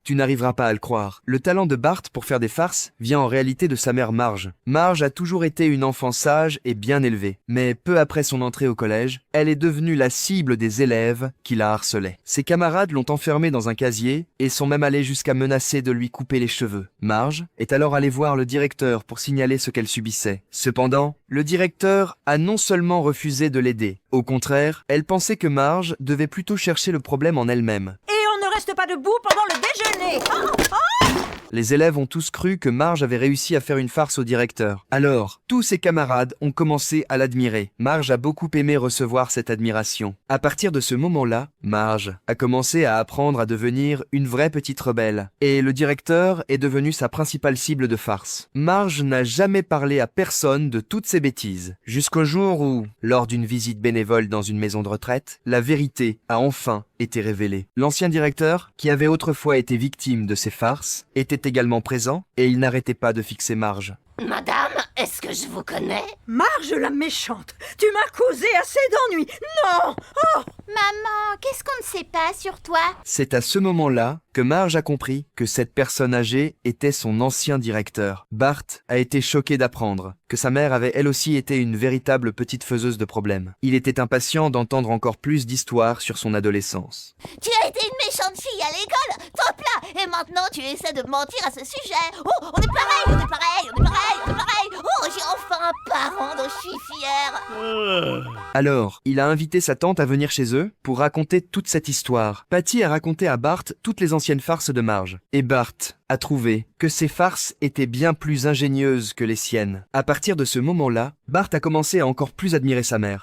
Tu n'arriveras pas à le croire. Le talent de Bart pour faire des farces vient en réalité de sa mère Marge. Marge a toujours été une enfant sage et bien élevée. Mais peu après son entrée au collège, elle est devenue la cible des élèves qui la harcelaient. Ses camarades l'ont enfermée dans un casier et sont même allés jusqu'à menacer de lui couper les cheveux. Marge est alors allée voir le directeur pour signaler ce qu'elle subissait. Cependant, le directeur a non seulement refusé de l'aider, au contraire, elle pensait que Marge devait plutôt chercher le problème en elle-même. Et on ne reste pas debout pendant le déjeuner. Les élèves ont tous cru que Marge avait réussi à faire une farce au directeur. Alors, tous ses camarades ont commencé à l'admirer. Marge a beaucoup aimé recevoir cette admiration. À partir de ce moment-là, Marge a commencé à apprendre à devenir une vraie petite rebelle. Et le directeur est devenu sa principale cible de farce. Marge n'a jamais parlé à personne de toutes ses bêtises. Jusqu'au jour où, lors d'une visite bénévole dans une maison de retraite, la vérité a enfin été révélée. L'ancien directeur, qui avait autrefois été victime de ces farces, était également présent et il n'arrêtait pas de fixer Marge. Madame, est-ce que je vous connais? Marge la méchante, tu m'as causé assez d'ennuis. Non! Maman, qu'est-ce qu'on ne sait pas sur toi? C'est à ce moment-là que Marge a compris que cette personne âgée était son ancien directeur. Bart a été choqué d'apprendre que sa mère avait elle aussi été une véritable petite faiseuse de problèmes. Il était impatient d'entendre encore plus d'histoires sur son adolescence. Tu as été une méchante fille à l'école, top là. Et maintenant tu essaies de mentir à ce sujet. Oh, on est pareil, on est pareil, on est pareil, on est pareil. Oh, j'ai enfin un parent dont je suis fière. Alors, il a invité sa tante à venir chez eux pour raconter toute cette histoire. Patty a raconté à Bart toutes les anciennes farces de Marge. Et Bart a trouvé que ces farces étaient bien plus ingénieuses que les siennes. À partir de ce moment-là, Bart a commencé à encore plus admirer sa mère.